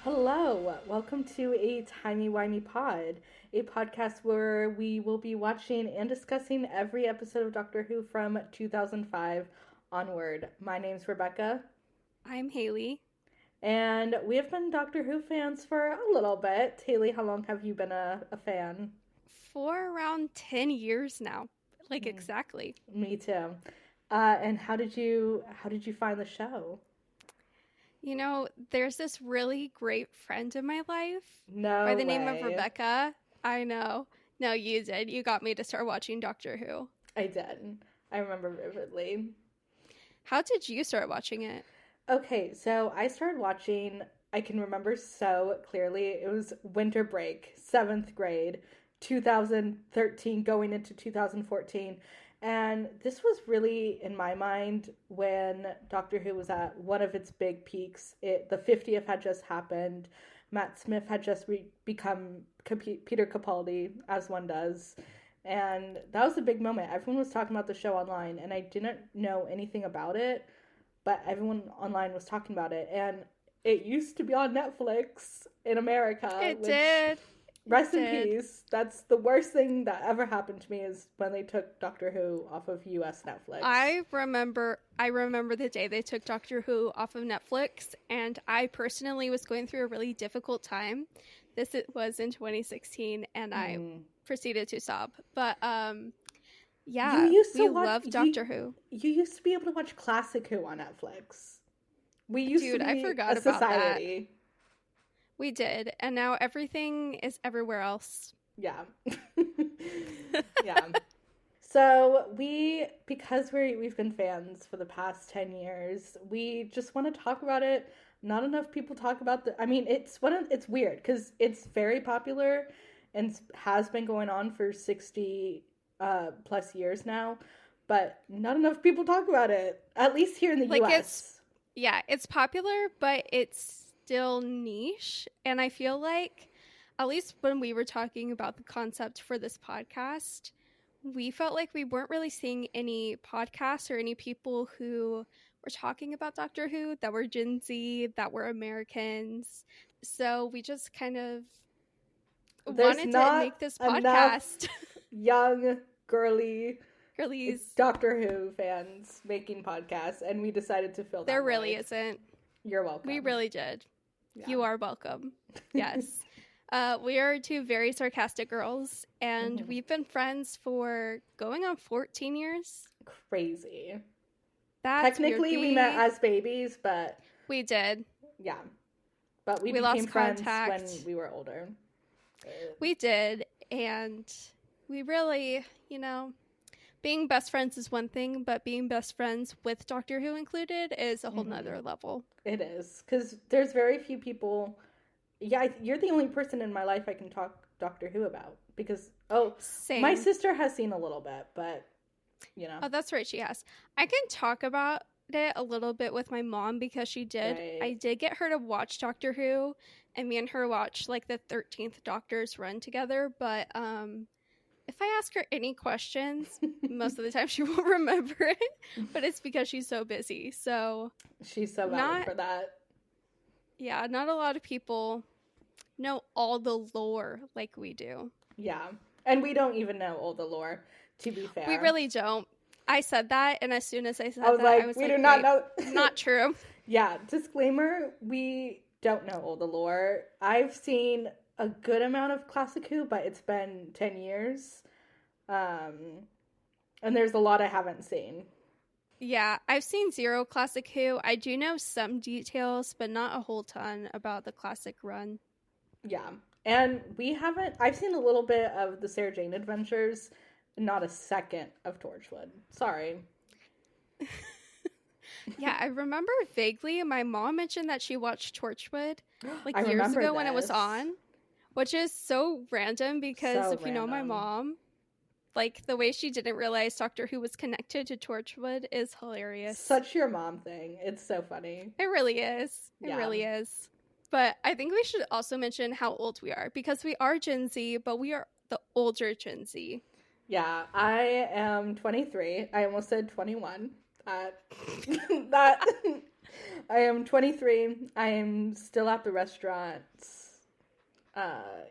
Hello, welcome to a Timey Wimey pod, a podcast where we will be watching and discussing every episode of Doctor Who from 2005 onward. My name's Rebecca, I'm Hailee. and we have been Doctor Who fans for a little bit. Hailee, how long have you been a fan? For around 10 years now. Exactly. Me too. And how did you find the show? You know, there's this really great friend in my life No by the name of way. Rebecca. I know. No, you did. You got me to start watching Doctor Who. I did. I remember vividly. How did you start watching it? Okay, so I started watching, I can remember so clearly. It was winter break, 7th grade, 2013 going into 2014. And this was really, in my mind, when Doctor Who was at one of its big peaks. The 50th had just happened. Matt Smith had just become Peter Capaldi, as one does. And that was a big moment. Everyone was talking about the show online, and I didn't know anything about it, but everyone online was talking about it. And it used to be on Netflix in America. It did. Rest in peace. That's the worst thing that ever happened to me, is when they took Doctor Who off of US Netflix. I remember the day they took Doctor Who off of Netflix, and I personally was going through a really difficult time. Was in 2016, and I proceeded to sob. But yeah, we love Doctor Who. You used to be able to watch Classic Who on Netflix. We used to be I forgot a about society. that. We did, and now everything is everywhere else. Yeah. Yeah. So because we've been fans for the past 10 years, we just want to talk about it. Not enough people talk about it's weird because it's very popular and has been going on for 60 plus years now, but not enough people talk about it, at least here in the US. It's popular, but it's still niche. And I feel like, at least when we were talking about the concept for this podcast, we felt like we weren't really seeing any podcasts or any people who were talking about Doctor Who that were Gen Z, that were Americans. So we just kind of wanted to make this podcast. Young, girlies, Doctor Who fans making podcasts, and we decided to fill that There really void. Isn't. You're welcome. We really did. Yeah. You are welcome. Yes. We are two very sarcastic girls, and we've been friends for going on 14 years. Crazy. That's Technically, we met as babies, but... We did. Yeah. But we became friends when we were older. We did, and we really, being best friends is one thing, but being best friends with Doctor Who included is a whole nother level. It is, because there's very few people... Yeah, you're the only person in my life I can talk Doctor Who about, because, Same. My sister has seen a little bit, but, Oh, that's right, she has. I can talk about it a little bit with my mom, because she did. Right. I did get her to watch Doctor Who, and me and her watched, the 13th Doctor's run together, but, if I ask her any questions, most of the time she won't remember it, but it's because she's so busy, so... She's so valid for that. Yeah, not a lot of people know all the lore like we do. Yeah, and we don't even know all the lore, to be fair. We really don't. I said that, and as soon as I said I was we do not know. Not true. Yeah, disclaimer, we don't know all the lore. I've seen a good amount of Classic Who, but it's been 10 years. And there's a lot I haven't seen. Yeah, I've seen zero Classic Who. I do know some details, but not a whole ton about the classic run. Yeah, and I've seen a little bit of the Sarah Jane Adventures, not a second of Torchwood. Sorry. Yeah, I remember vaguely my mom mentioned that she watched Torchwood years ago when it was on, which is so random because if you know my mom, the way she didn't realize Doctor Who was connected to Torchwood is hilarious. Such your mom thing. It's so funny. It really is. It really is. But I think we should also mention how old we are, because we are Gen Z, but we are the older Gen Z. Yeah, I am 23. I almost said 21. That I am 23. I am still at the restaurant.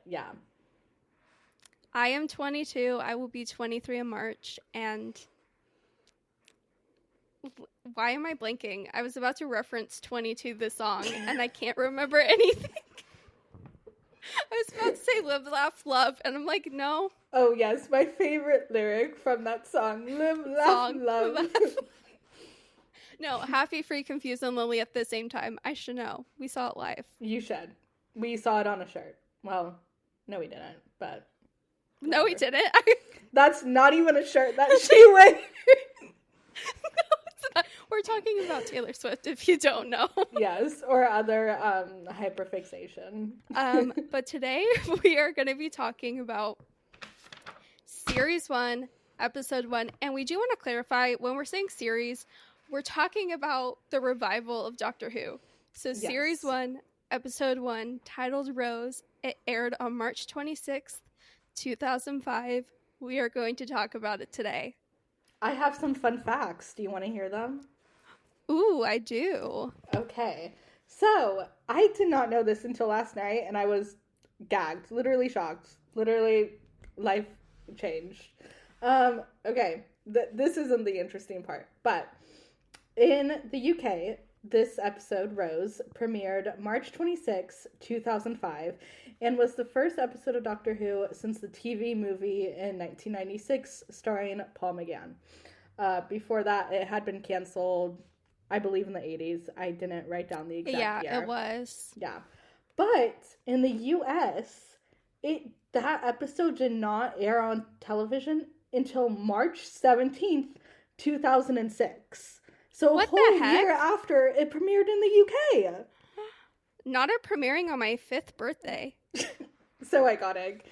Yeah. I am 22. I will be 23 in March. And why am I blanking? I was about to reference 22, the song, and I can't remember anything. I was about to say live, laugh, love, and I'm like, no. Oh, yes. My favorite lyric from that song. Live, laugh, love. No, happy, free, confused, and lonely at the same time. I should know. We saw it live. You should. We saw it on a shirt. Well, no, we didn't, but... whatever. No, we didn't. That's not even a shirt that she wears. No, it's not. We're talking about Taylor Swift, if you don't know. Yes, or other hyperfixation. But today we are going to be talking about Series 1, Episode 1. And we do want to clarify, when we're saying series, we're talking about the revival of Doctor Who. So yes. Series 1, Episode 1, titled Rose. It aired on March 26th, 2005. We are going to talk about it today. I have some fun facts. Do you want to hear them? Ooh, I do. Okay. So, I did not know this until last night, and I was gagged. Literally shocked. Literally, life changed. Okay. This isn't the interesting part, but in the UK, this episode, Rose, premiered March 26, 2005, and was the first episode of Doctor Who since the TV movie in 1996 starring Paul McGann. Before that, it had been canceled, I believe, in the 80s. I didn't write down the exact year. Yeah, it was. Yeah. But in the US, that episode did not air on television until March 17th, 2006. So a whole year after it premiered in the UK. Not it premiering on my 5th birthday. So iconic.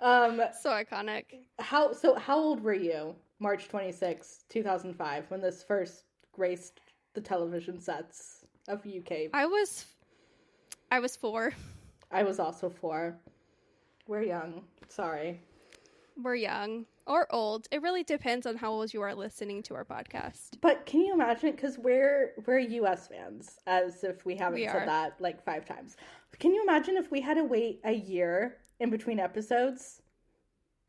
So iconic. How old were you, March 26, 2005, when this first graced the television sets of UK? I was 4. I was also 4. We're young. Sorry. We're young. Or old. It really depends on how old you are listening to our podcast. But can you imagine, because we're US fans, as if we haven't said that like 5 times. Can you imagine if we had to wait a year in between episodes?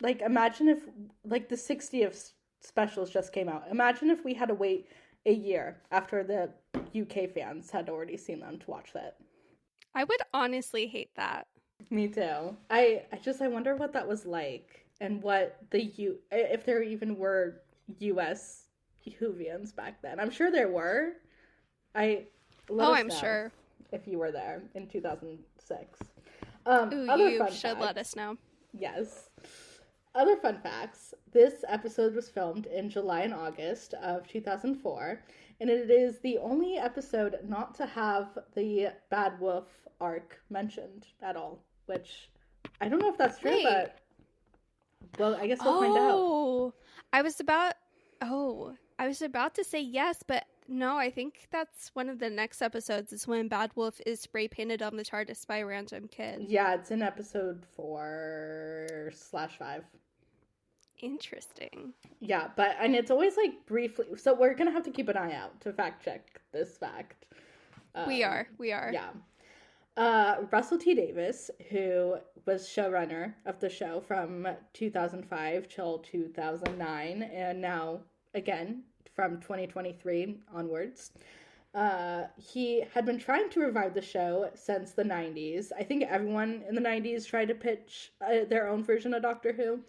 Like, imagine if, like, the 60th specials just came out. Imagine if we had to wait a year after the UK fans had already seen them to watch that. I would honestly hate that. Me too. I wonder what that was like. And what if there even were U.S. Whovians back then. I'm sure there were. I'm sure. If you were there in 2006. You should let us know. Yes. Other fun facts. This episode was filmed in July and August of 2004. And it is the only episode not to have the Bad Wolf arc mentioned at all. Which, I don't know if that's true, but... well, I guess we'll find out. I was about to say yes, but no, I think that's one of the next episodes is when Bad Wolf is spray painted on the TARDIS by a random kid. Yeah, it's in episode 4/5. Interesting. Yeah, and it's always like briefly, so we're gonna have to keep an eye out to fact check this fact. We are. Yeah. Russell T. Davis, who was showrunner of the show from 2005 till 2009, and now, again, from 2023 onwards, he had been trying to revive the show since the 90s. I think everyone in the 90s tried to pitch their own version of Doctor Who.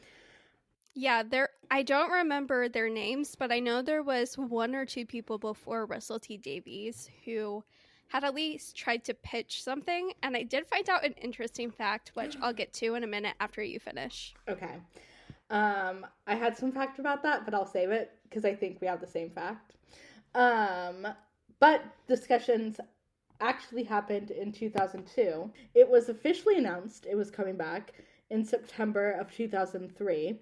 Yeah, I don't remember their names, but I know there was 1 or 2 people before Russell T. Davies who had at least tried to pitch something, and I did find out an interesting fact, which I'll get to in a minute after you finish. Okay. I had some fact about that, but I'll save it, because I think we have the same fact. But discussions actually happened in 2002. It was officially announced it was coming back in September of 2003.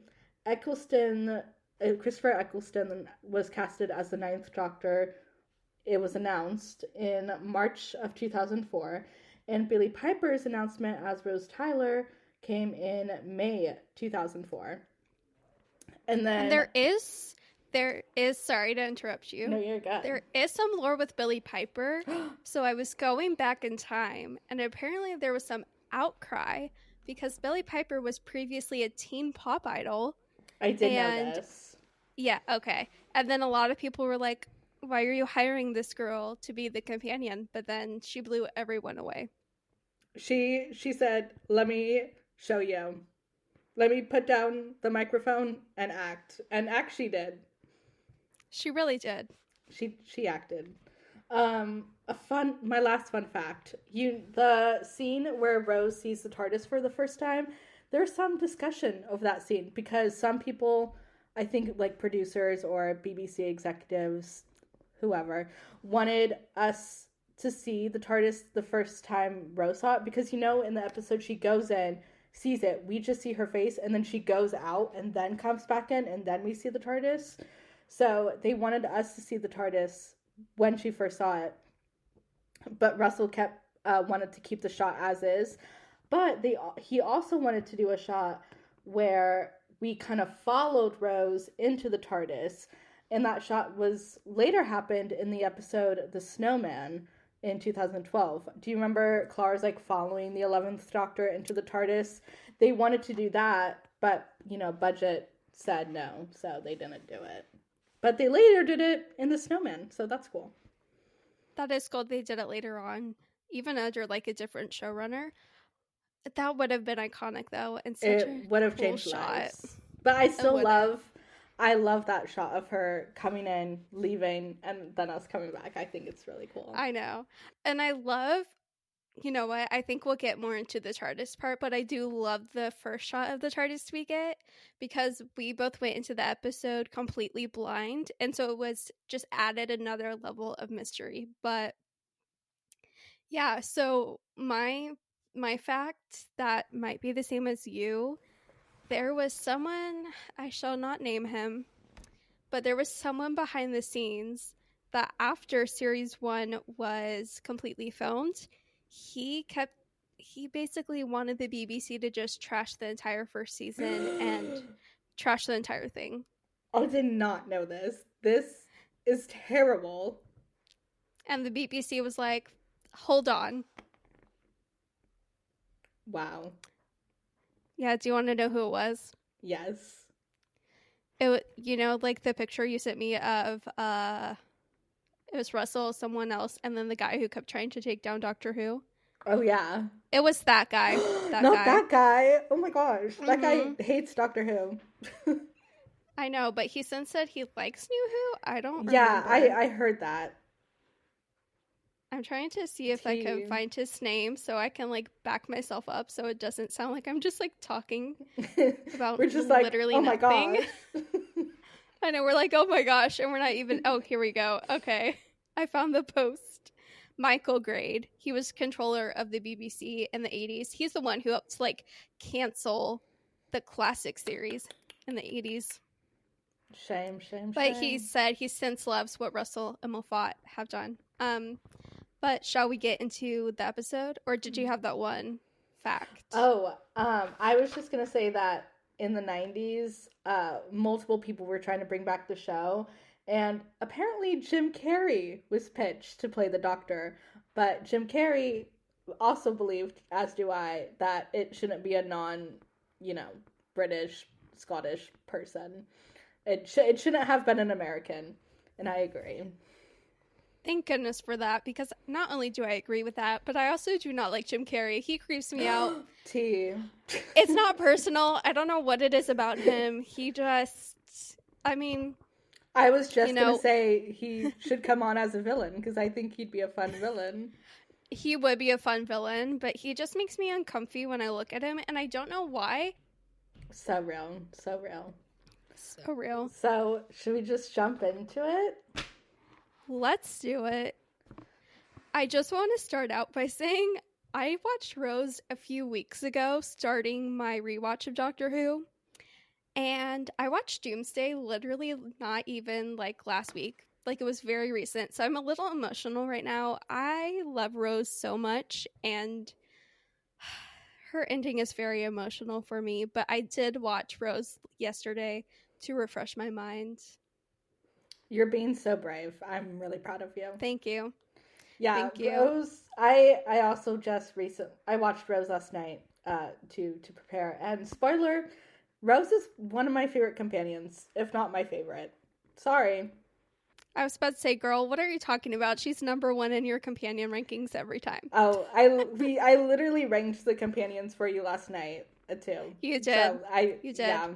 Christopher Eccleston was casted as the 9th Doctor. It was announced in March of 2004, and Billie Piper's announcement as Rose Tyler came in May 2004. And then there is There is, sorry to interrupt you. No, you're good. There is some lore with Billie Piper. So I was going back in time, and apparently there was some outcry because Billie Piper was previously a teen pop idol. I did know this. Yeah, okay. And then a lot of people were like, why are you hiring this girl to be the companion? But then she blew everyone away. She said, let me show you. Let me put down the microphone and act. And act she did. She really did. She acted. My last fun fact. The scene where Rose sees the TARDIS for the first time, there's some discussion of that scene because some people, I think like producers or BBC executives, whoever, wanted us to see the TARDIS the first time Rose saw it because, in the episode she goes in, sees it, we just see her face, and then she goes out and then comes back in, and then we see the TARDIS. So they wanted us to see the TARDIS when she first saw it, but Russell wanted to keep the shot as is. But he also wanted to do a shot where we kind of followed Rose into the TARDIS, and that shot was later happened in the episode The Snowman in 2012. Do you remember Clara's following the 11th Doctor into the TARDIS? They wanted to do that, but budget said no, so they didn't do it. But they later did it in The Snowman, so that's cool. That is cool. They did it later on, even under a different showrunner. That would have been iconic, though, and such it would have cool changed shot. Lives. But I love that shot of her coming in, leaving, and then us coming back. I think it's really cool. I know, and I love. You know what? I think we'll get more into the TARDIS part, but I do love the first shot of the TARDIS we get because we both went into the episode completely blind, and so it was just added another level of mystery. But yeah, so my fact that might be the same as you, there was someone, I shall not name him, but there was someone behind the scenes that after series 1 was completely filmed, he basically wanted the BBC to just trash the entire first season and trash the entire thing. I did not know this. This is terrible. And the BBC was like, hold on. Wow. Yeah, do you want to know who it was? Yes. It, the picture you sent me of, it was Russell, someone else, and then the guy who kept trying to take down Doctor Who. Oh, yeah. It was that guy. That guy. Oh, my gosh. That guy hates Doctor Who. I know, but he since said he likes New Who. I don't remember. Yeah, I heard that. I'm trying to see if I can find his name so I can back myself up so it doesn't sound like I'm just talking about we're just literally oh nothing. My gosh. I know, we're oh my gosh, and we're not even, oh, here we go. Okay, I found the post. Michael Grade, he was controller of the BBC in the 80s. He's the one who helped cancel the classic series in the 80s. Shame. But he said he since loves what Russell and Moffat have done. But shall we get into the episode, or did you have that one fact? Oh, I was just gonna say that in the 90s, multiple people were trying to bring back the show, and apparently Jim Carrey was pitched to play the Doctor, but Jim Carrey also believed, as do I, that it shouldn't be a British, Scottish person. It shouldn't have been an American, and I agree. Thank goodness for that, because not only do I agree with that, but I also do not like Jim Carrey. He creeps me out. T. It's not personal. I don't know what it is about him. He just, I was just going to say he should come on as a villain, because I think he'd be a fun villain. He would be a fun villain, but he just makes me uncomfy when I look at him, and I don't know why. So real. So real. So real. So, should we just jump into it? Let's do it. I just want to start out by saying I watched Rose a few weeks ago, starting my rewatch of Doctor Who. And I watched Doomsday literally not even last week. It was very recent. So I'm a little emotional right now. I love Rose so much, and her ending is very emotional for me. But I did watch Rose yesterday to refresh my mind. You're being so brave. I'm really proud of you. Thank you. Yeah, Thank you. Rose. I also just I watched Rose last night to prepare. And spoiler, Rose is one of my favorite companions, if not my favorite. Sorry. I was about to say, girl, what are you talking about? She's number one in your companion rankings every time. Oh, I literally ranked the companions for you last night too. You did. So You did. Yeah.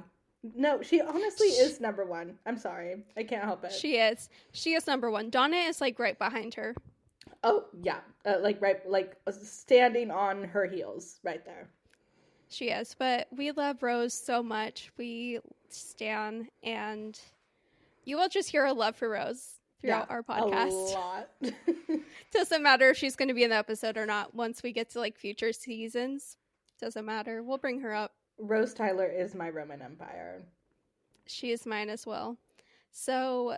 No, she honestly is number one. I'm sorry. I can't help it. She is. She is number one. Donna is like right behind her. Oh, yeah. Standing on her heels right there. She is. But we love Rose so much. We stan, and you will just hear a love for Rose throughout our podcast. A lot. Doesn't matter if she's going to be in the episode or not. Once we get to like future seasons, doesn't matter. We'll bring her up. Rose Tyler is my Roman Empire. She is mine as well. So,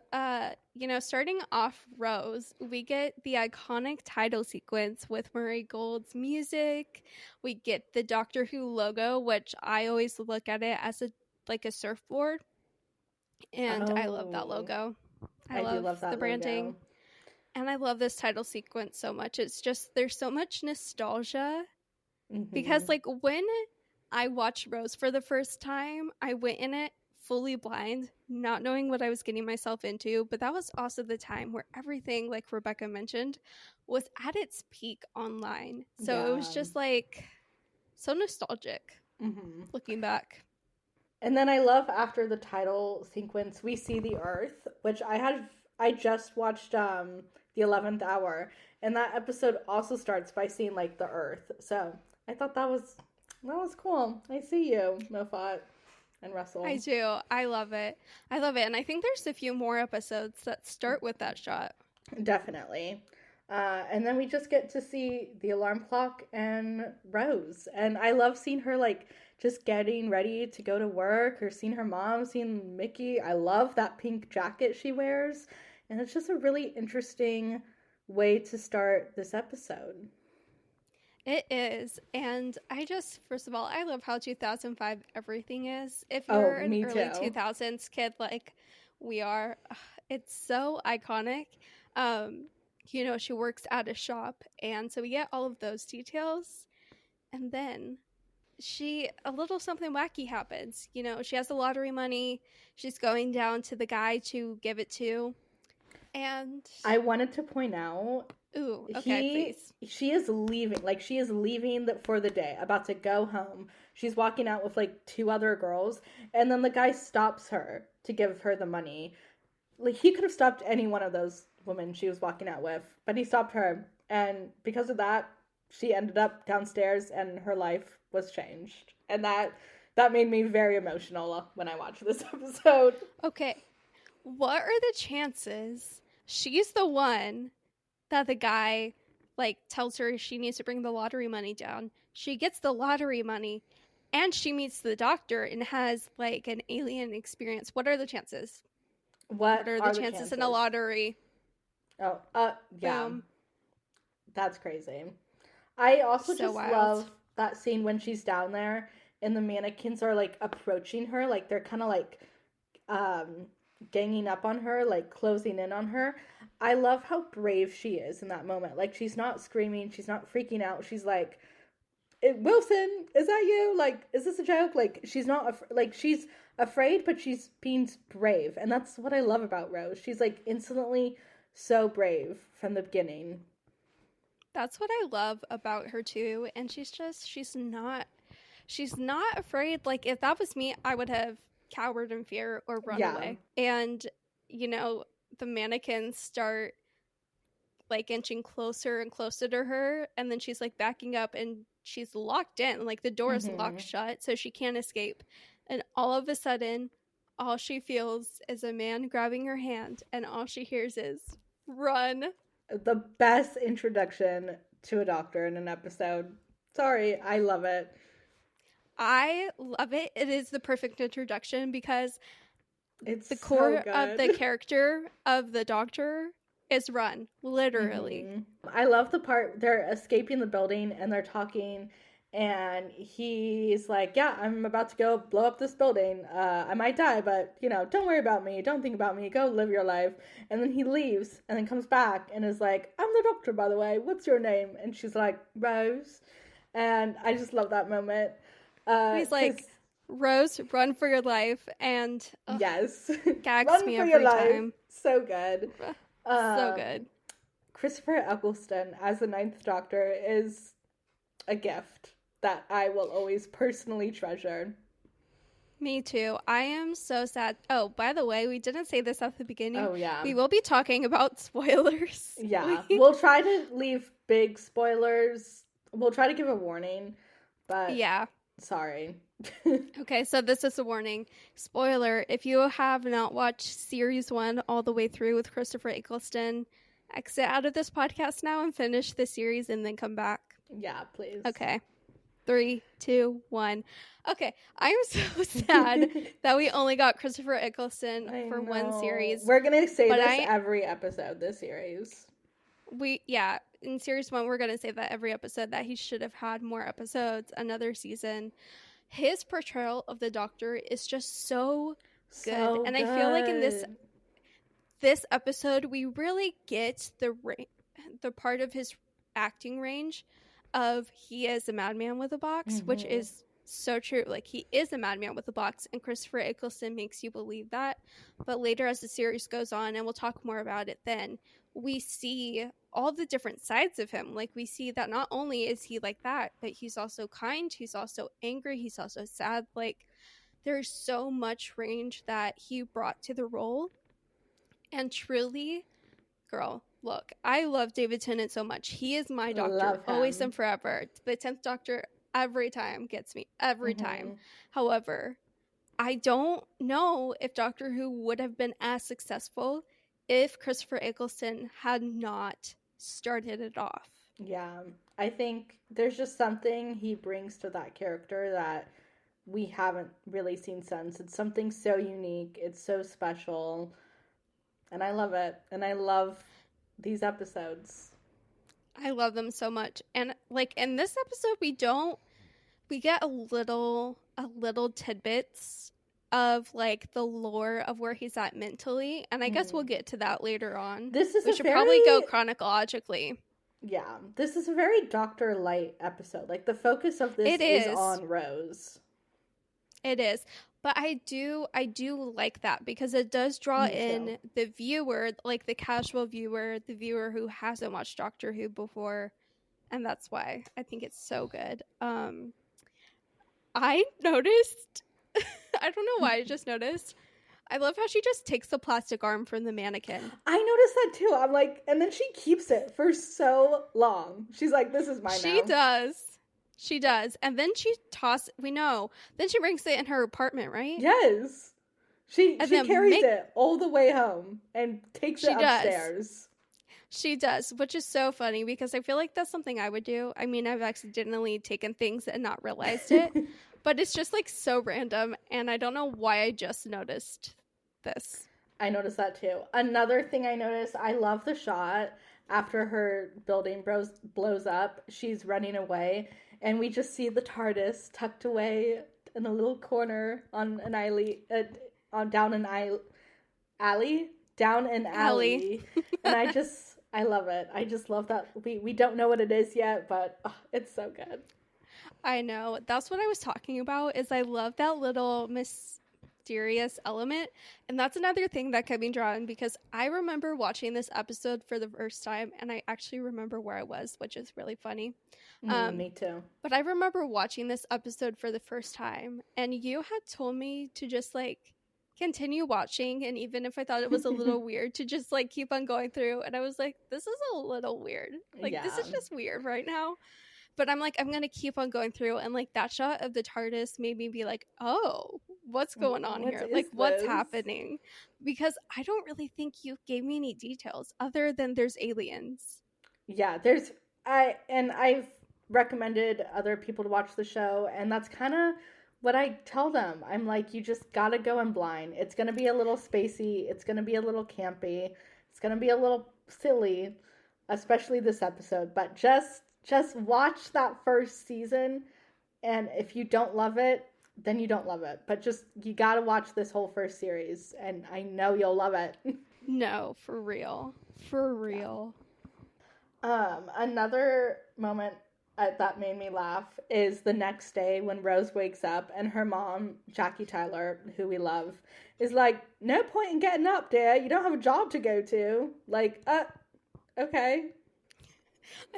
starting off Rose, we get the iconic title sequence with Murray Gold's music. We get the Doctor Who logo, which I always look at it as a surfboard. And I love that logo. I love the branding. Logo. And I love this title sequence so much. It's just, there's so much nostalgia. Mm-hmm. Because, when I watched Rose for the first time, I went in it fully blind, not knowing what I was getting myself into. But that was also the time where everything, like Rebecca mentioned, was at its peak online. So it was just, so nostalgic looking back. And then I love after the title sequence, we see the Earth, which I just watched the 11th Hour, and that episode also starts by seeing the Earth. So I thought that was cool. I see you, Moffat and Russell. I do. I love it. And I think there's a few more episodes that start with that shot. Definitely. And then we just get to see the alarm clock and Rose. And I love seeing her just getting ready to go to work, or seeing her mom, seeing Mickey. I love that pink jacket she wears. And it's just a really interesting way to start this episode. It is. And first of all, I love how 2005 everything is. If you're an early 2000s kid like we are, it's so iconic. She works at a shop, and so we get all of those details. And then a little something wacky happens. She has the lottery money. She's going down to the guy to give it to. And I wanted to point out, ooh, okay, please. She is leaving. She is leaving for the day, about to go home. She's walking out with two other girls, and then the guy stops her to give her the money. He could have stopped any one of those women she was walking out with, but he stopped her, and because of that, she ended up downstairs, and her life was changed. And that made me very emotional when I watched this episode. Okay, what are the chances she's the one that the guy tells her she needs to bring the lottery money down? She gets the lottery money, and she meets the doctor and has an alien experience. What are the chances? What are the chances in a lottery? Oh, yeah. Boom. That's crazy. I also so just wild. Love that scene when she's down there and the mannequins are approaching her, they're kind of ganging up on her, closing in on her. I love how brave she is in that moment. She's not screaming, she's not freaking out. She's like, Wilson, is that you? Is this a joke? She's not she's afraid, but she's being brave. And that's what I love about Rose. She's instantly so brave from the beginning. That's what I love about her too. And she's not afraid. If that was me, I would have cowered in fear or run away. And the mannequins start inching closer and closer to her, and then she's backing up, and she's locked in, the door is locked shut, so she can't escape. And all of a sudden, all she feels is a man grabbing her hand, and all she hears is run. The best introduction to a doctor in an episode. Sorry, I love it. I love it. It is the perfect introduction because it's the core of the character of the doctor is run, literally. I love the part they're escaping the building and they're talking, And he's like, yeah, I'm about to go blow up this building. I might die, but, don't worry about me. Don't think about me. Go live your life. And then he leaves and then comes back and is like, I'm the doctor, by the way. What's your name? And she's like, Rose. And I just love that moment. He's like, Rose, run for your life. And yes, gags run me for every your life. time. So good. So good. Christopher Eccleston as the Ninth Doctor is a gift that I will always personally treasure. Me too. I am so sad. Oh, by the way, we didn't say this at the beginning. Oh, yeah. We will be talking about spoilers. Yeah. We'll try to leave big spoilers. We'll try to give a warning, but yeah. Sorry. Okay, so this is a warning. Spoiler, if you have not watched series 1 all the way through with Christopher Eccleston, exit out of this podcast now and finish the series and then come back. Yeah, please. Okay. 3, 2, 1. Okay, I am so sad that we only got Christopher Eccleston for one series. We're gonna say this every episode this series. In series 1, we're gonna say that every episode that he should have had more episodes, another season. His portrayal of the Doctor is just so good, and I feel like in this episode we really get the part of his acting range of he is a madman with a box, which is so true. Like, he is a madman with a box, and Christopher Eccleston makes you believe that. But later as the series goes on, and we'll talk more about it then, we see all the different sides of him. Like, we see that not only is he like that, but he's also kind, he's also angry, he's also sad. Like, there's so much range that he brought to the role. And truly, girl, look, I love David Tennant so much. He is my Doctor, always and forever. The 10th Doctor every time gets me, every time. However, I don't know if Doctor Who would have been as successful if Christopher Eccleston had not started it off. Yeah, I think there's just something he brings to that character that we haven't really seen since. It's something so unique. It's so special. And I love it. And I love these episodes. I love them so much. And like in this episode, we get a little tidbits of like the lore of where he's at mentally. And I guess we'll get to that later on. We should probably go chronologically. Yeah. This is a very Doctor Light episode. Like, the focus of this is on Rose. It is. But I do like that because it does draw in the viewer, like the casual viewer, the viewer who hasn't watched Doctor Who before. And that's why I think it's so good. I noticed, I don't know why I just noticed. I love how she just takes the plastic arm from the mannequin. I noticed that too. I'm like, and then she keeps it for so long. She's like, this is mine now. She does. And then then she brings it in her apartment, right? Yes. She carries it all the way home and takes it upstairs. She does, which is so funny because I feel like that's something I would do. I mean, I've accidentally taken things and not realized it, but it's just like so random. And I don't know why I just noticed this. I noticed that too. Another thing I noticed, I love the shot after her building blows up. She's running away. And we just see the TARDIS tucked away in a little corner on an alley, down an alley. And I love it. I just love that. We don't know what it is yet, but it's so good. I know. That's what I was talking about, is I love that little mysterious element. And that's another thing that kept me drawn, because I remember watching this episode for the first time, and I actually remember where I was, which is really funny. Me too. But I remember watching this episode for the first time, and you had told me to just like continue watching, and even if I thought it was a little weird, to just like keep on going through. And I was like, this is a little weird. Like, this is just weird right now. But I'm like, I'm going to keep on going through. And like that shot of the TARDIS made me be like, oh, what's going on here? Like, what's happening? Because I don't really think you gave me any details other than there's aliens. Yeah, I've recommended other people to watch the show, and that's kind of what I tell them. I'm like, you just gotta go in blind. It's gonna be a little spacey, it's gonna be a little campy, it's gonna be a little silly, especially this episode, but just watch that first season And if you don't love it, then you don't love it. But just, you gotta watch this whole first series, and I know you'll love it. No, for real. For real. Another moment that made me laugh is the next day when Rose wakes up and her mom, Jackie Tyler, who we love, is like, no point in getting up, dear. You don't have a job to go to. Like, okay.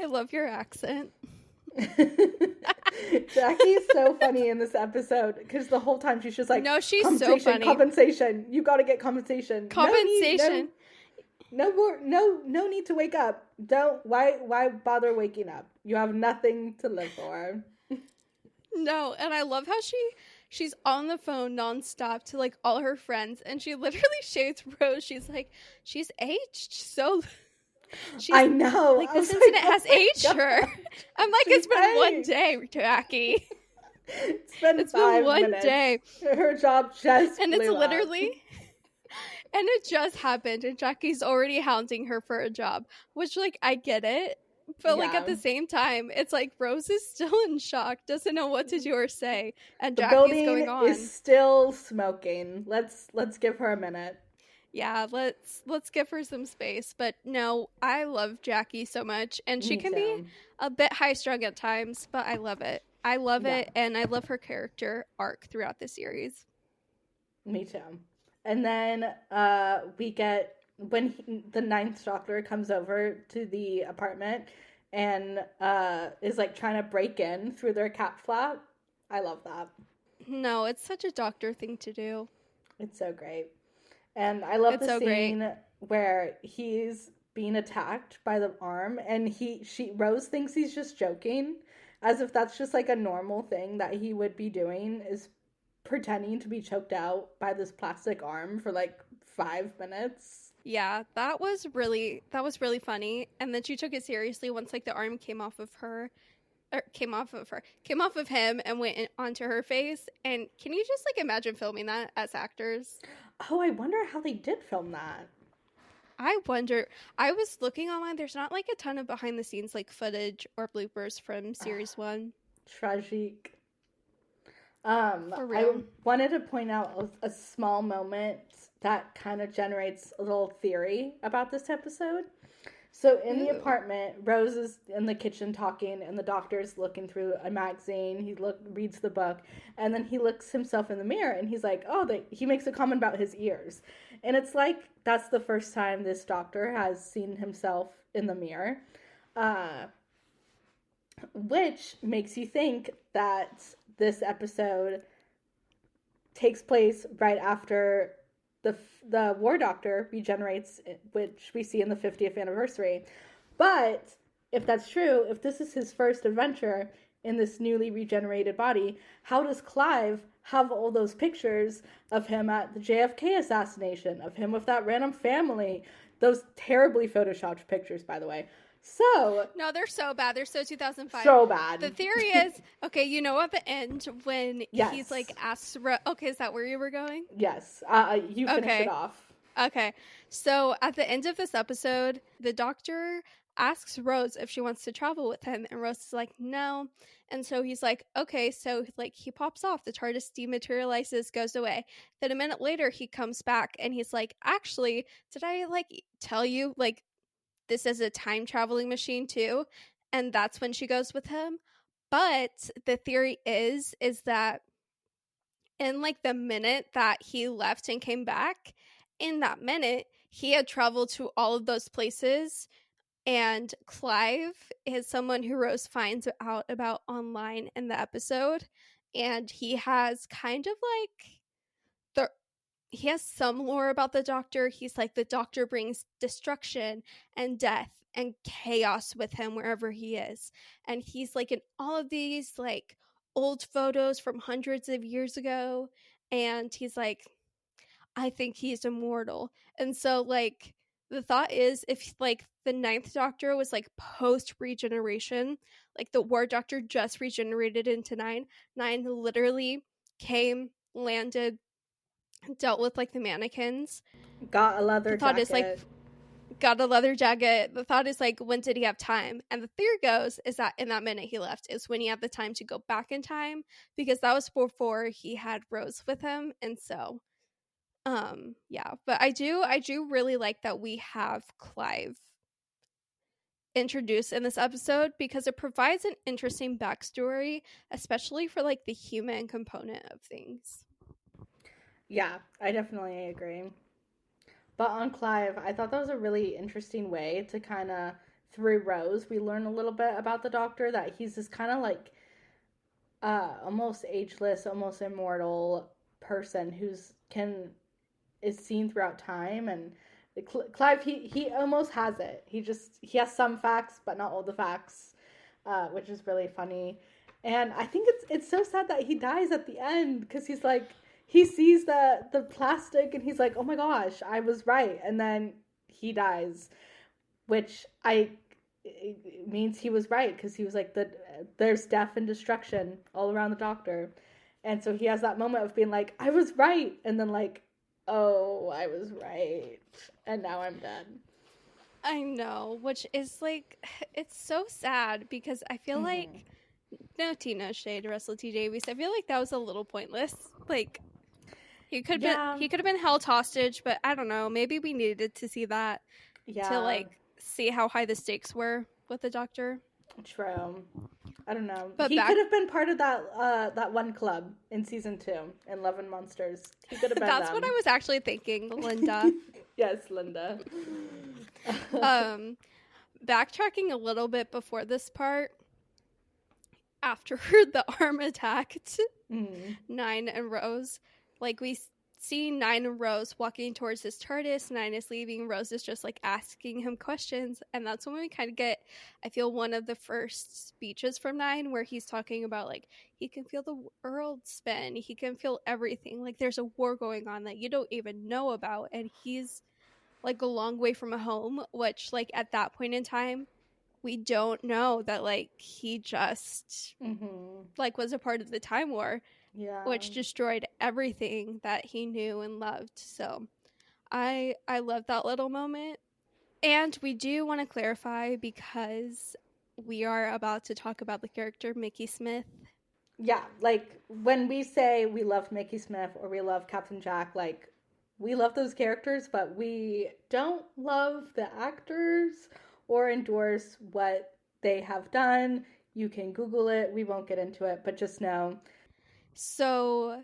I love your accent. Jackie is so funny in this episode because the whole time she's just like, no, she's so funny. Compensation. You got to get compensation. Compensation. No need to wake up. Why bother waking up? You have nothing to live for. No, and I love how she's on the phone nonstop to like all her friends, and she literally shades Rose. She's like, she's aged so. I know. Like, this incident has aged her. I'm like, it's been 1 day, Jackie. It's been 1 minutes. Day. Her job just and it's blew literally. Up. And it just happened, and Jackie's already hounding her for a job, which, like, I get it. But, like, at the same time, it's like Rose is still in shock, doesn't know what to do or say, and Jackie's going on. The building is still smoking. Let's give her a minute. Yeah, let's give her some space. But no, I love Jackie so much, and she can be a bit high-strung at times, but I love it. I love it, and I love her character arc throughout the series. Me too. And then we get, when the Ninth Doctor comes over to the apartment and is like trying to break in through their cat flap. I love that. No, it's such a Doctor thing to do. It's so great. And I love the scene where he's being attacked by the arm, and Rose thinks he's just joking, as if that's just like a normal thing that he would be doing, is pretending to be choked out by this plastic arm for like 5 minutes. Yeah, that was really funny. And then she took it seriously once like the arm came off of him and went onto her face. And can you just like imagine filming that as actors? Oh, I wonder how they did film that. I wonder. I was looking online. There's not like a ton of behind the scenes like footage or bloopers from series 1. Tragic. I wanted to point out a small moment that kind of generates a little theory about this episode. So in the apartment, Rose is in the kitchen talking, and the Doctor's looking through a magazine. He reads the book, and then he looks himself in the mirror, and he's like, he makes a comment about his ears. And it's like, that's the first time this Doctor has seen himself in the mirror. Which makes you think that this episode takes place right after the War Doctor regenerates, which we see in the 50th anniversary. But if that's true, if this is his first adventure in this newly regenerated body, how does Clive have all those pictures of him at the JFK assassination, of him with that random family? Those terribly photoshopped pictures, by the way. So no, they're so bad. They're so 2005. So bad. The theory is, okay, you know, at the end when he's like asks, okay, is that where you were going? Yes. You finish it off. Okay. So at the end of this episode, the Doctor asks Rose if she wants to travel with him, and Rose is like, no. And so he's like, okay. So like he pops off, the TARDIS dematerializes, goes away. Then a minute later he comes back and he's like, actually, did I like tell you like this is a time traveling machine too? And that's when she goes with him. But the theory is that in like the minute that he left and came back, in that minute he had traveled to all of those places, and Clive is someone who Rose finds out about online in the episode, and he has kind of like he has some lore about the Doctor. He's like, the Doctor brings destruction and death and chaos with him wherever he is. And he's like in all of these like old photos from hundreds of years ago. And he's like, I think he's immortal. And so like the thought is, if like the Ninth Doctor was like post regeneration, like the War Doctor just regenerated into Nine literally came, landed, dealt with like the mannequins, got a leather jacket. Is like got a leather jacket. The thought is like, when did he have time? And the theory goes is that in that minute he left is when he had the time to go back in time, because that was before he had Rose with him. And so yeah, but I do really like that we have Clive introduced in this episode, because it provides an interesting backstory, especially for like the human component of things. Yeah, I definitely agree. But on Clive, I thought that was a really interesting way to kind of, through Rose, we learn a little bit about the Doctor, that he's this kind of like almost ageless, almost immortal person is seen throughout time. And Clive, he almost has it. He has some facts, but not all the facts, which is really funny. And I think it's so sad that he dies at the end, because he's like, he sees the plastic and he's like, oh my gosh, I was right. And then he dies, which it means he was right, because he was like, there's death and destruction all around the Doctor. And so he has that moment of being like, I was right. And then like, oh, I was right. And now I'm dead. I know, which is like, it's so sad, because I feel like, no tea, no shade to Russell T Davies, I feel like that was a little pointless. Like, he could have been held hostage, but I don't know, maybe we needed to see that to like see how high the stakes were with the Doctor. True. I don't know. But he could have been part of that one club in season 2 in Love and Monsters. He could have been That's what I was actually thinking, Linda. Yes, Linda. Backtracking a little bit before this part, after the arm attacked Nine and Rose, like we see Nine and Rose walking towards his TARDIS. Nine is leaving. Rose is just like asking him questions, and that's when we kind of get, I feel, one of the first speeches from Nine, where he's talking about like he can feel the world spin, he can feel everything, like there's a war going on that you don't even know about, and he's like a long way from home, which like at that point in time we don't know that like he just like was a part of the Time War, which destroyed everything that he knew and loved. So I love that little moment. And we do want to clarify, because we are about to talk about the character Mickey Smith. Yeah, like when we say we love Mickey Smith or we love Captain Jack, like we love those characters, but we don't love the actors or endorse what they have done. You can Google it. We won't get into it, but just know. So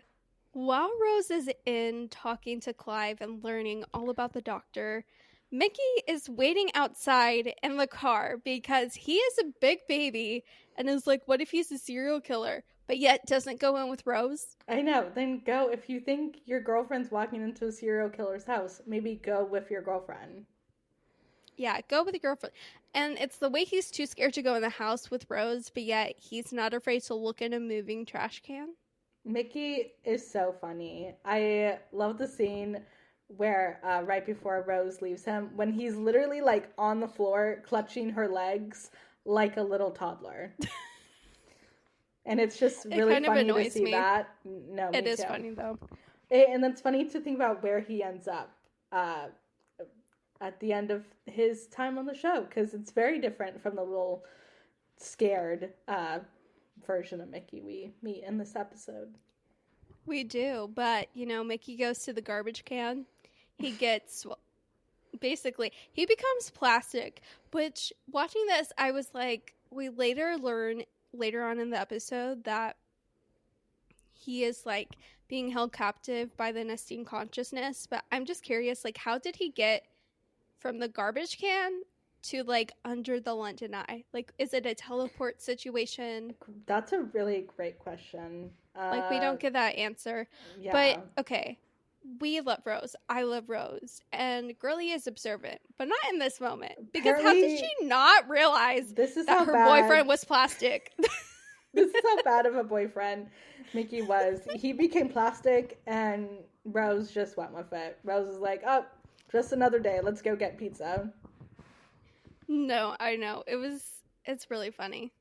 while Rose is in talking to Clive and learning all about the Doctor, Mickey is waiting outside in the car because he is a big baby and is like, what if he's a serial killer? But yet doesn't go in with Rose. I know. Then go, if you think your girlfriend's walking into a serial killer's house, maybe go with your girlfriend. Yeah, go with your girlfriend. And it's the way he's too scared to go in the house with Rose, but yet he's not afraid to look in a moving trash can. Mickey is so funny. I love the scene where right before Rose leaves him, when he's literally like on the floor clutching her legs like a little toddler. And it's just really funny to see that. No, it is funny though. And it's funny to think about where he ends up at the end of his time on the show, because it's very different from the little scared version of Mickey we meet in this episode. We do, but you know, Mickey goes to the garbage can. He gets, basically, he becomes plastic, which watching this, I was like, we later learn later on in the episode that he is like being held captive by the nesting consciousness, but I'm just curious, like, how did he get from the garbage can to like under the London Eye? Like, is it a teleport situation? That's a really great question. Like, we don't get that answer. Yeah. But okay, we love Rose. I love Rose, and Girly is observant, but not in this moment, because how did she not realize that her boyfriend was plastic? This is how bad of a boyfriend Mickey was. He became plastic, and Rose just went with it. Rose was like, oh, just another day. Let's go get pizza. No, I know. It's really funny.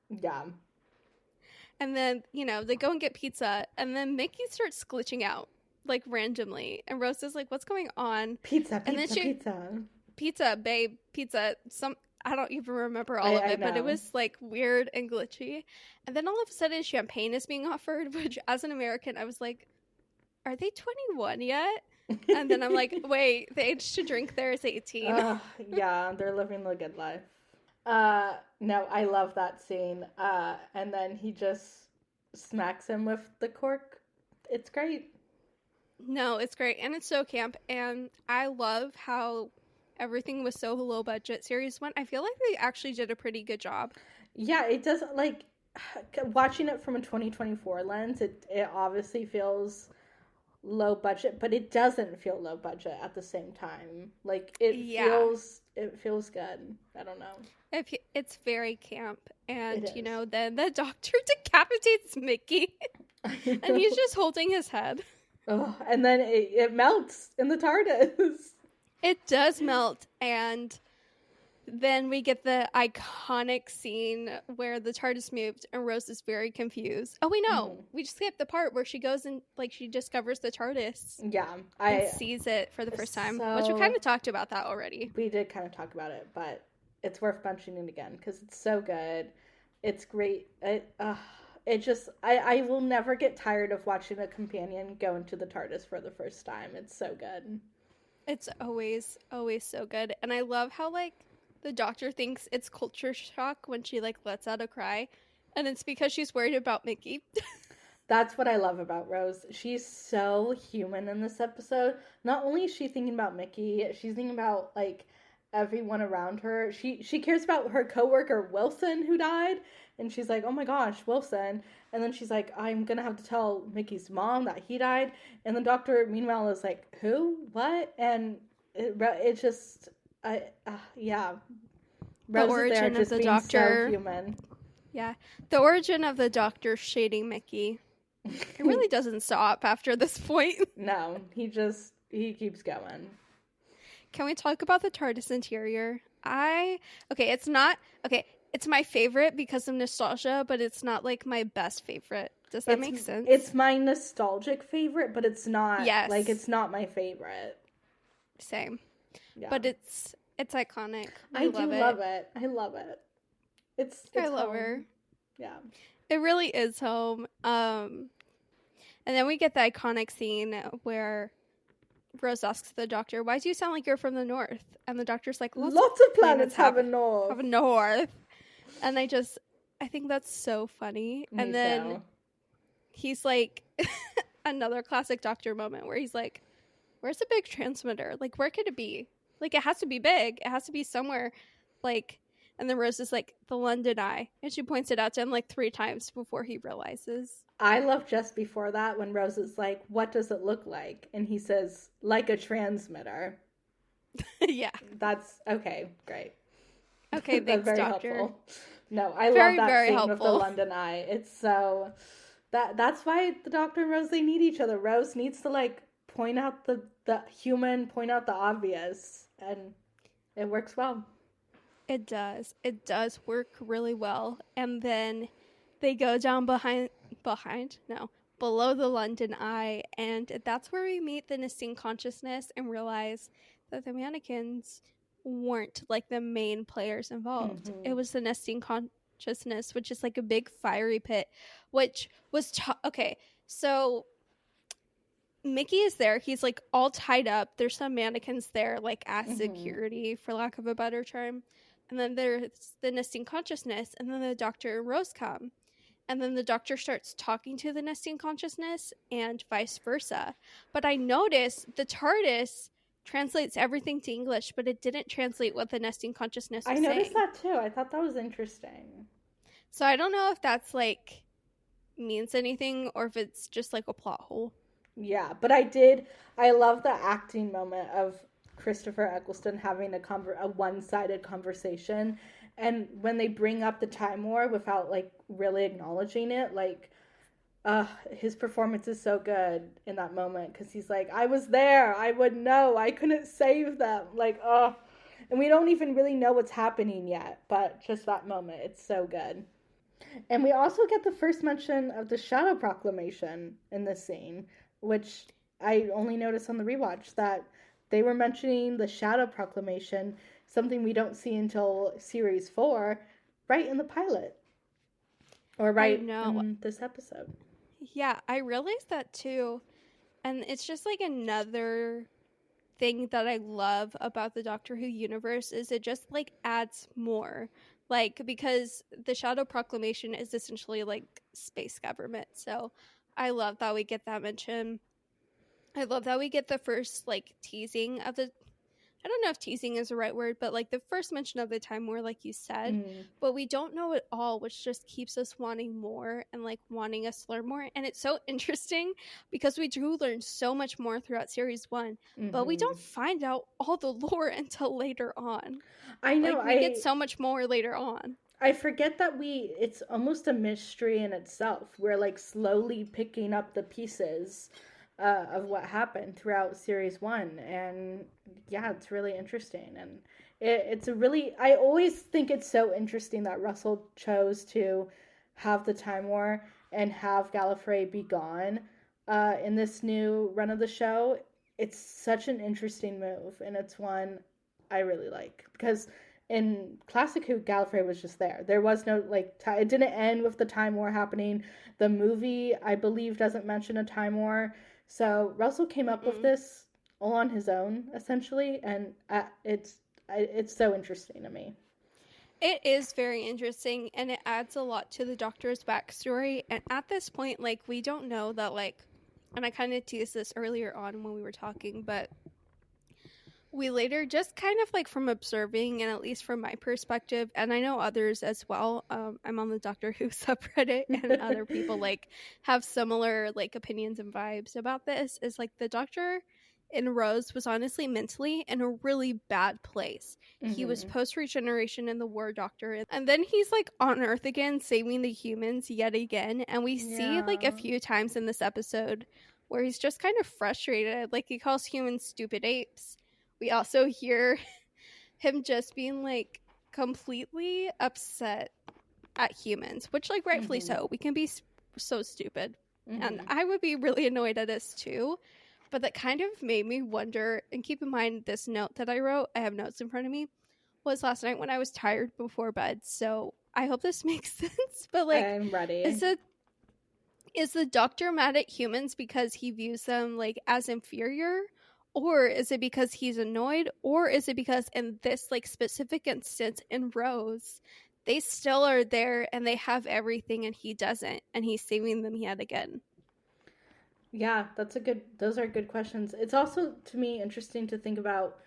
Yeah. And then, you know, they go and get pizza, and then Mickey starts glitching out, like, randomly. And Rose is like, what's going on? Pizza. And then pizza. pizza, babe, pizza, I don't even remember all of it, but it was like weird and glitchy. And then all of a sudden champagne is being offered, which as an American, I was like, are they 21 yet? And then I'm like, wait, the age to drink there is 18. Yeah, they're living the good life. No, I love that scene. And then he just smacks him with the cork. It's great. No, it's great. And it's so camp. And I love how everything was so low budget. Series 1, I feel like they actually did a pretty good job. Yeah, it doesn't, like, watching it from a 2024 lens, it obviously feels low budget, but it doesn't feel low budget at the same time. Like, it feels good. I don't know. It's very camp. And, you know, then the doctor decapitates Mickey. And he's just holding his head. Oh, and then it melts in the TARDIS. It does melt, and then we get the iconic scene where the TARDIS moved and Rose is very confused. Oh, wait, no. We just skipped the part where she goes and, like, she discovers the TARDIS. Yeah. And sees it for the first time, which we kind of talked about that already. We did kind of talk about it, but it's worth mentioning again because it's so good. It's great. It just, I will never get tired of watching a companion go into the TARDIS for the first time. It's so good. It's always, always so good. And I love how, like, the doctor thinks it's culture shock when she, like, lets out a cry. And it's because she's worried about Mickey. That's what I love about Rose. She's so human in this episode. Not only is she thinking about Mickey, she's thinking about, like, everyone around her. She cares about her coworker Wilson who died. And she's like, oh my gosh, Wilson. And then she's like, I'm going to have to tell Mickey's mom that he died. And the doctor, meanwhile, is like, who? What? And it just, yeah. The origin of the doctor. So human. Yeah. The origin of the doctor shading Mickey. It really doesn't stop after this point. No, he keeps going. Can we talk about the TARDIS interior? It's my favorite because of nostalgia, but it's not, like, my best favorite. Does that make sense? It's my nostalgic favorite, but it's not, like, it's not my favorite. Same. Yeah. But it's iconic. I do love it. I love it. It's I love home. her. Yeah. It really is home. And then we get the iconic scene where Rose asks the doctor, why do you sound like you're from the north? And the doctor's like, lots of planets have a north. Have a north. And I think that's so funny. Me and then too. He's like, another classic doctor moment where he's like, where's the big transmitter? Like, where could it be? Like, it has to be big. It has to be somewhere. Like, and then Rose is like, the London Eye. And she points it out to him like 3 times before he realizes. I love just before that when Rose is like, what does it look like? And he says, like a transmitter. Yeah. That's okay. Great. Okay, thanks, very doctor. Helpful. No, I love that scene of the London Eye. It's so that's why the doctor and Rose, they need each other. Rose needs to, like, point out the human, point out the obvious, and it works well. It does. It does work really well. And then they go down below the London Eye, and that's where we meet the Nestene consciousness and realize that the mannequins weren't, like, the main players involved. Mm-hmm. It was the Nestene consciousness, which is like a big fiery pit, which was okay. So Mickey is there. He's, like, all tied up. There's some mannequins there, like, as security, for lack of a better term. And then there's the Nestene consciousness, and then the doctor and Rose come. And then the doctor starts talking to the Nestene consciousness and vice versa. But I noticed the TARDIS translates everything to English, but it didn't translate what the Nestene consciousness was saying. I noticed that too. I thought that was interesting. So I don't know if that's, like, means anything or if it's just, like, a plot hole. Yeah, but I love the acting moment of Christopher Eccleston having a one-sided conversation. And when they bring up the Time War without, like, really acknowledging it, like, his performance is so good in that moment, because he's like, I was there, I would know, I couldn't save them, like, and we don't even really know what's happening yet, but just that moment, it's so good. And we also get the first mention of the Shadow Proclamation in this scene, which I only noticed on the rewatch, that they were mentioning the Shadow Proclamation, something we don't see until series 4, right in the pilot. Or right in this episode. Yeah, I realized that too. And it's just like another thing that I love about the Doctor Who universe is it just like adds more. Like, because the Shadow Proclamation is essentially like space government. So I love that we get that mention. I love that we get the first like teasing of the, I don't know if teasing is the right word, but like the first mention of the Time War, like you said, but we don't know it all, which just keeps us wanting more and like wanting us to learn more. And it's so interesting because we do learn so much more throughout series 1, but we don't find out all the lore until later on. I know. Like, we get so much more later on. I forget that it's almost a mystery in itself. We're like slowly picking up the pieces of what happened throughout series 1, and yeah, it's really interesting. And it's a really, I always think it's so interesting that Russell chose to have the Time War and have Gallifrey be gone in this new run of the show. It's such an interesting move, and it's one I really like, because in Classic Who, Gallifrey was just there. There was no, like, it didn't end with the Time War happening. The movie, I believe, doesn't mention a Time War. So Russell came up with this all on his own, essentially, and it's so interesting to me. It is very interesting, and it adds a lot to the Doctor's backstory. And at this point, like, we don't know that, like, and I kind of teased this earlier on when we were talking, but we later, just kind of like from observing, and at least from my perspective, and I know others as well, I'm on the Doctor Who subreddit, and other people like have similar like opinions and vibes about this, is like the Doctor in Rose was honestly mentally in a really bad place. He was post-regeneration in the War Doctor, and then he's like on Earth again, saving the humans yet again, and we see like a few times in this episode where he's just kind of frustrated, like he calls humans stupid apes. We also hear him just being like completely upset at humans, which like rightfully so. We can be so stupid, and I would be really annoyed at us too. But that kind of made me wonder, and keep in mind this note that I wrote, I have notes in front of me, was last night when I was tired before bed. So I hope this makes sense. But like, I'm ready. Is the Doctor mad at humans because he views them like as inferior? Or is it because he's annoyed? Or is it because in this like specific instance in Rose, they still are there and they have everything and he doesn't, and he's saving them yet again? Yeah, those are good questions. It's also, to me, interesting to think about,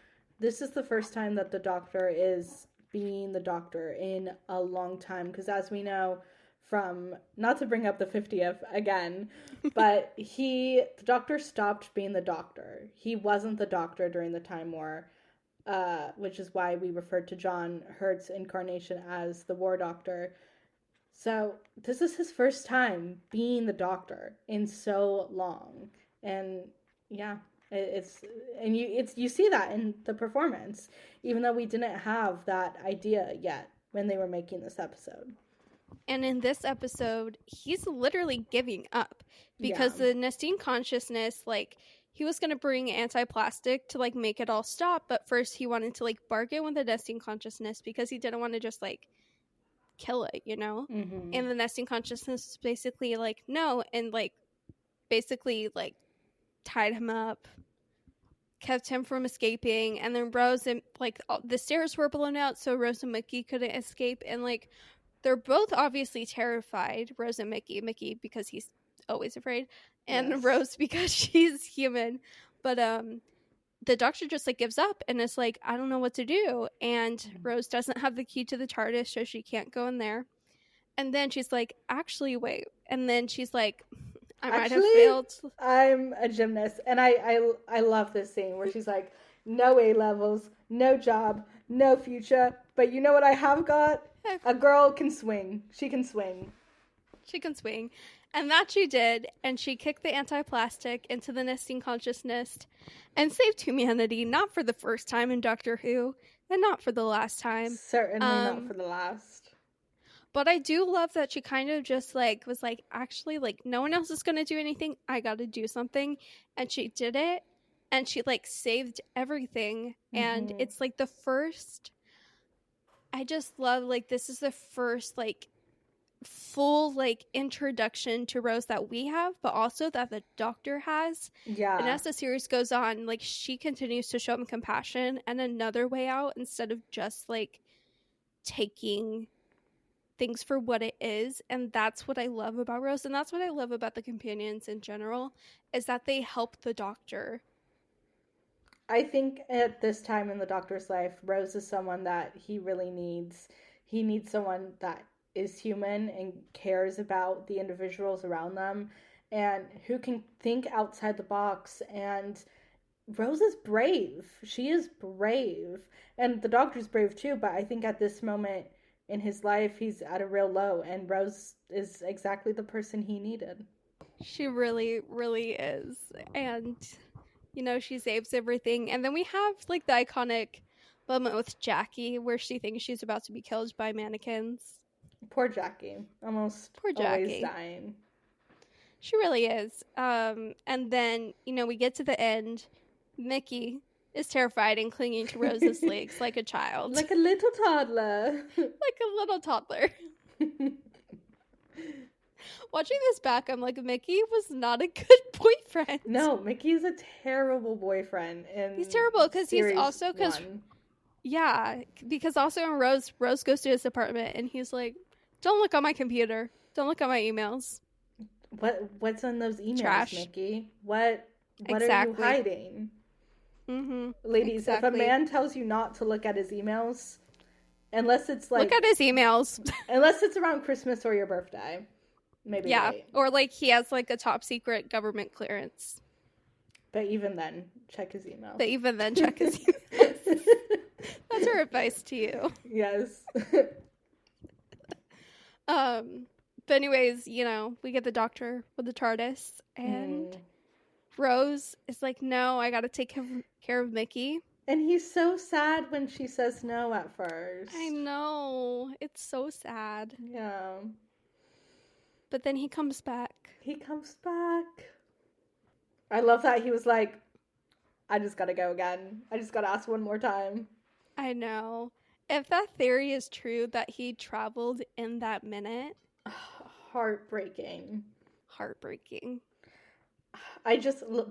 this is the first time that the Doctor is being the Doctor in a long time, because as we know from, not to bring up the 50th again, but the Doctor stopped being the Doctor. He wasn't the Doctor during the Time War, which is why we referred to John Hurt's incarnation as the War Doctor. So this is his first time being the Doctor in so long, and yeah, you see that in the performance, even though we didn't have that idea yet when they were making this episode. And in this episode, he's literally giving up because the Nestene consciousness, like, he was going to bring anti-plastic to, like, make it all stop. But first he wanted to, like, bargain with the Nestene consciousness because he didn't want to just, like, kill it, you know? And the Nestene consciousness was basically like, no. And, like, basically, like, tied him up, kept him from escaping. And then Rose and, like, the stairs were blown out, so Rose and Mickey couldn't escape. And, like, they're both obviously terrified. Rose and Mickey because he's always afraid, and Rose because she's human. But the Doctor just like gives up and is like, I don't know what to do. And Rose doesn't have the key to the TARDIS, so she can't go in there. And then she's like, actually, wait. And then she's like, I might have failed. I'm a gymnast, and I love this scene where she's like, no A levels, no job, no future, but you know what I have got? A girl can swing. She can swing. She can swing. And that she did. And she kicked the anti-plastic into the Nestene consciousness and saved humanity, not for the first time in Doctor Who, and not for the last time. Certainly not for the last. But I do love that she kind of just, like, was like, actually, like, no one else is going to do anything. I got to do something. And she did it. and she like saved everything. And it's like the first, I just love, like, this is the first like full like introduction to Rose that we have, but also that the Doctor has. Yeah. And as the series goes on, like, she continues to show him compassion and another way out instead of just like taking things for what it is. And that's what I love about Rose, and that's what I love about the companions in general, is that they help the Doctor. I think at this time in the Doctor's life, Rose is someone that he really needs. He needs someone that is human and cares about the individuals around them and who can think outside the box. And Rose is brave. She is brave. And the Doctor's brave too, but I think at this moment in his life, he's at a real low, and Rose is exactly the person he needed. She really, really is. And, you know, she saves everything. And then we have like the iconic moment with Jackie where she thinks she's about to be killed by mannequins. Poor Jackie. Almost Poor Jackie. Always dying. She really is. And then, you know, we get to the end. Mickey is terrified and clinging to Rose's legs like a child. Like a little toddler. Like a little toddler. Watching this back, I'm like, Mickey was not a good boyfriend. No, Mickey's a terrible boyfriend. He's terrible because he's also, yeah, because also in Rose goes to his apartment and he's like, don't look on my computer. Don't look at my emails. What's in those emails, Trash. Mickey? What Exactly. are you hiding? Mm-hmm. Ladies, Exactly. if a man tells you not to look at his emails, unless it's like... Look at his emails. Unless it's around Christmas or your birthday. Maybe yeah, wait. or like he has like a top secret government clearance. But even then, check his email. Check his emails. That's our advice to you. Yes. But anyways, you know, we get the Doctor with the TARDIS, and Rose is like, no, I gotta take care of Mickey. And he's so sad when she says no at first. I know. It's so sad. Yeah. But then he comes back. He comes back. I love that he was like, I just gotta go again. I just gotta ask one more time. I know. If that theory is true that he traveled in that minute. Heartbreaking. Heartbreaking.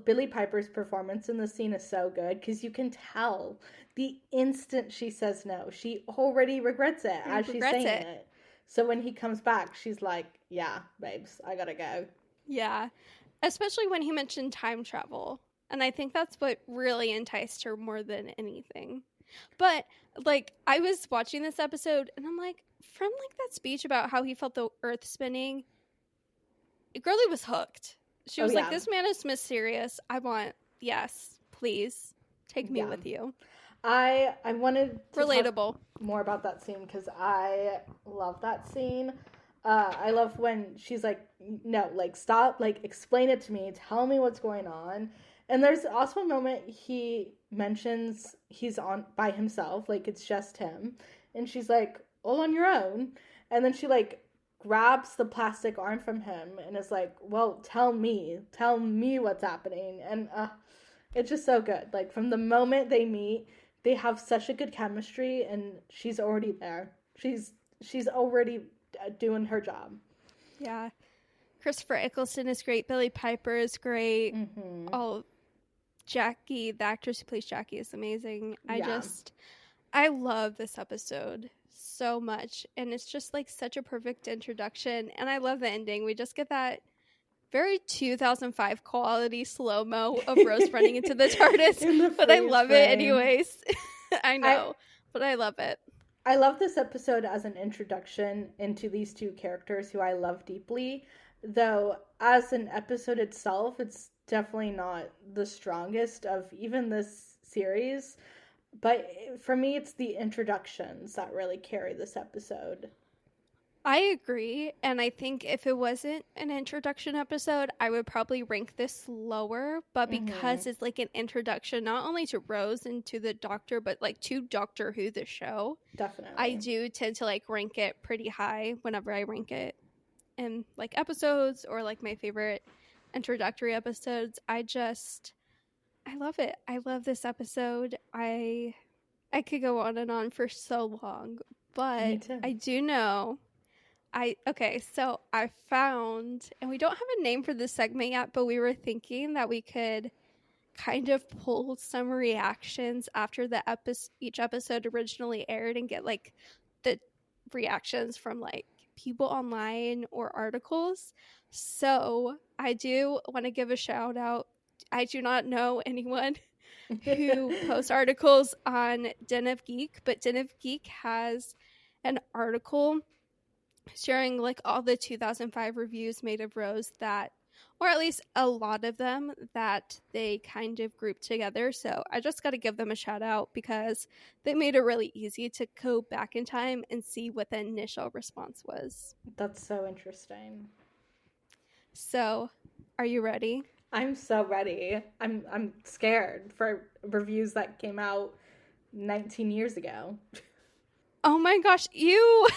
Billie Piper's performance in the scene is so good because you can tell the instant she says no, she already regrets it as she's saying it. So when he comes back, she's like, yeah, babes, I gotta go. Yeah. Especially when he mentioned time travel. And I think that's what really enticed her more than anything. But, like, I was watching this episode and I'm like, from, like, that speech about how he felt the earth spinning, Girlie was hooked. She was like, this man is mysterious. Yes, please, take me with you. I wanted to relatable talk more about that scene because I love that scene. I love when she's like, no, like, stop, like, explain it to me, tell me what's going on. And there's also a moment he mentions he's on by himself, like, it's just him. And she's like, all on your own. And then she, like, grabs the plastic arm from him and is like, well, tell me what's happening. And it's just so good. Like, from the moment they meet, they have such a good chemistry, and she's already there. She's already doing her job. Yeah. Christopher Eccleston is great. Billie Piper is great. Mm-hmm. Jackie, the actress who plays Jackie, is amazing. I love this episode so much, and it's just like such a perfect introduction, and I love the ending. We just get that very 2005 quality slow-mo of Rose running into the TARDIS, but I love it anyways. I know, but I love it. I love this episode as an introduction into these two characters who I love deeply, though as an episode itself, it's definitely not the strongest of even this series. But for me, it's the introductions that really carry this episode. I agree. And I think if it wasn't an introduction episode, I would probably rank this lower. But because it's like an introduction, not only to Rose and to the Doctor, but like to Doctor Who, the show. Definitely. I do tend to like rank it pretty high whenever I rank it in like episodes or like my favorite introductory episodes. I love it. I love this episode. I could go on and on for so long, Me but too. I do know so I found, and we don't have a name for this segment yet, but we were thinking that we could kind of pull some reactions after each episode originally aired and get like the reactions from like people online or articles. So I do want to give a shout out. I do not know anyone who posts articles on Den of Geek, but Den of Geek has an article sharing like all the 2005 reviews made of Rose that, or at least a lot of them, that they kind of grouped together. So I just got to give them a shout out because they made it really easy to go back in time and see what the initial response was. That's so interesting. So, are you ready? I'm so ready. I'm scared for reviews that came out 19 years ago. Oh my gosh, you!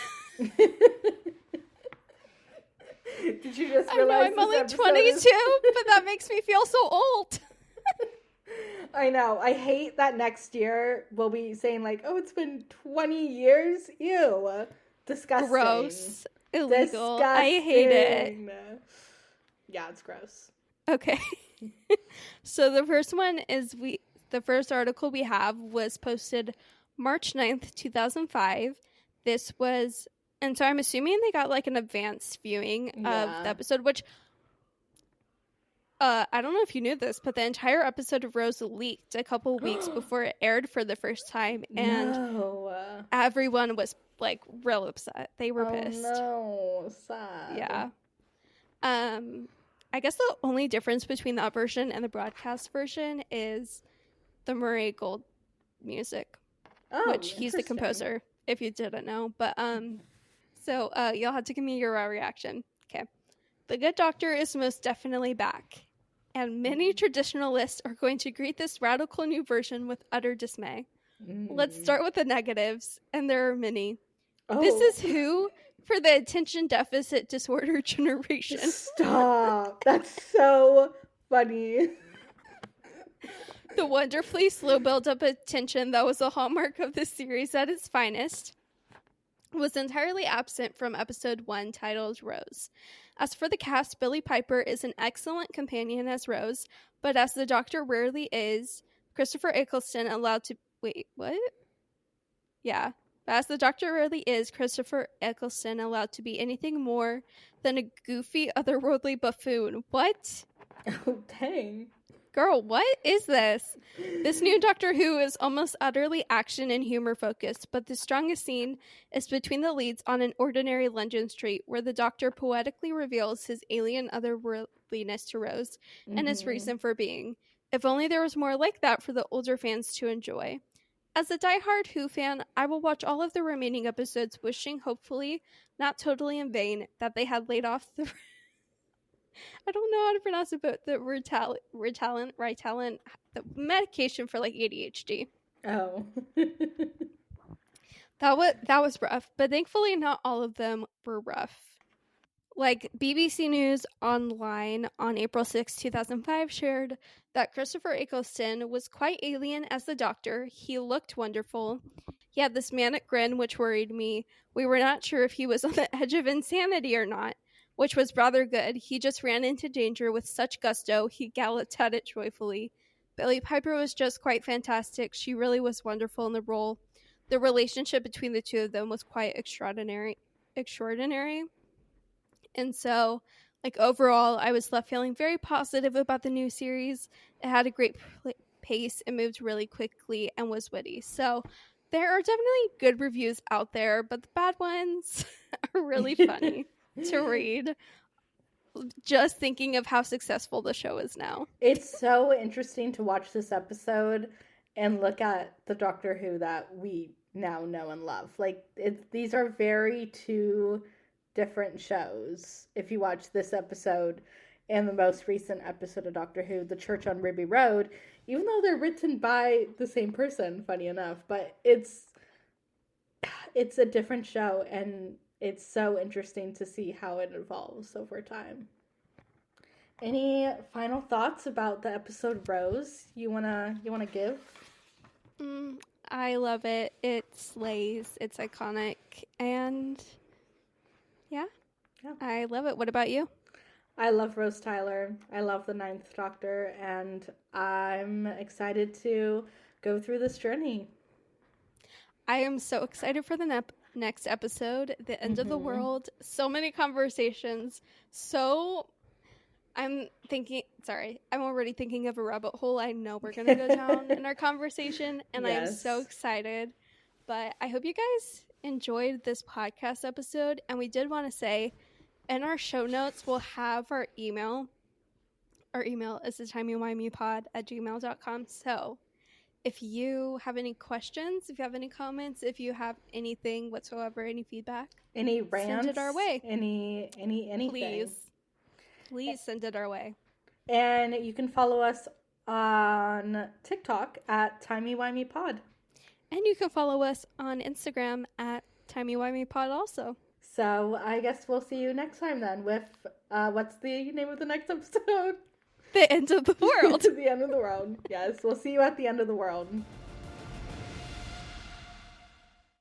Did you just realize I know I'm only 22, but that makes me feel so old. I know. I hate that next year we'll be saying like, oh, it's been 20 years. Ew. Disgusting. Gross. Illegal. Disgusting. I hate it. Yeah, it's gross. Okay. So the first one is the first article we have was posted March 9th, 2005. This was, and so I'm assuming they got like an advanced viewing of the episode, which I don't know if you knew this, but the entire episode of Rose leaked a couple weeks before it aired for the first time, and everyone was like real upset. They were pissed. No, sad. Yeah. I guess the only difference between that version and the broadcast version is the Murray Gold music, which he's the composer, if you didn't know. But so you'll have to give me your raw reaction. Okay. The Good Doctor is most definitely back, and many traditionalists are going to greet this radical new version with utter dismay. Let's start with the negatives, and there are many. This is who for the attention deficit disorder generation. Stop. That's so funny. The wonderfully slow build-up of tension that was a hallmark of this series at its finest was entirely absent from episode 1 titled Rose. As for the cast, Billie Piper is an excellent companion as Rose, but as the Doctor rarely is, Christopher Eccleston allowed to... Wait, what? Yeah. As the Doctor rarely is, Christopher Eccleston allowed to be anything more than a goofy, otherworldly buffoon. What? Oh, dang. Girl, what is this? This new Doctor Who is almost utterly action and humor focused, but the strongest scene is between the leads on An Ordinary London Street, where the Doctor poetically reveals his alien otherworldliness to Rose and his reason for being. If only there was more like that for the older fans to enjoy. As a diehard Who fan, I will watch all of the remaining episodes wishing, hopefully, not totally in vain, that they had laid off the... I don't know how to pronounce it, but the Ritalin, the medication for like ADHD. Oh. That was rough, but thankfully not all of them were rough. Like, BBC News Online on April 6, 2005 shared that Christopher Eccleston was quite alien as the Doctor. He looked wonderful. He had this manic grin, which worried me. We were not sure if he was on the edge of insanity or not, which was rather good. He just ran into danger with such gusto, he galloped at it joyfully. Billie Piper was just quite fantastic. She really was wonderful in the role. The relationship between the two of them was quite extraordinary. And so, like, overall, I was left feeling very positive about the new series. It had a great pace, it moved really quickly, and was witty. So, there are definitely good reviews out there, but the bad ones are really funny to read. Just thinking of how successful the show is now. It's so interesting to watch this episode and look at the Doctor Who that we now know and love. Like, these are very two different shows. If you watch this episode and the most recent episode of Doctor Who, The Church on Ruby Road, even though they're written by the same person, funny enough, but it's a different show, and it's so interesting to see how it evolves over time. Any final thoughts about the episode Rose you wanna give? I love it. It slays. It's iconic. And yeah, I love it. What about you? I love Rose Tyler. I love the Ninth Doctor, and I'm excited to go through this journey. I am so excited for the next episode, the end of the world. So many conversations. I'm already thinking of a rabbit hole I know we're going to go down in our conversation, and I am so excited. But I hope you guys enjoyed this podcast episode, and we did want to say, in our show notes, we'll have our email. Our email is thetimeyWimeyPod@gmail.com. So if you have any questions, if you have any comments, if you have anything whatsoever, any feedback, any rants, send it our way. Anything. Please send it our way. And you can follow us on TikTok at TimeyWimeyPod. And you can follow us on Instagram at TimeyWimeyPod also. So I guess we'll see you next time then with, what's the name of the next episode? The end of the world. The end of the world. Yes, we'll see you at the end of the world.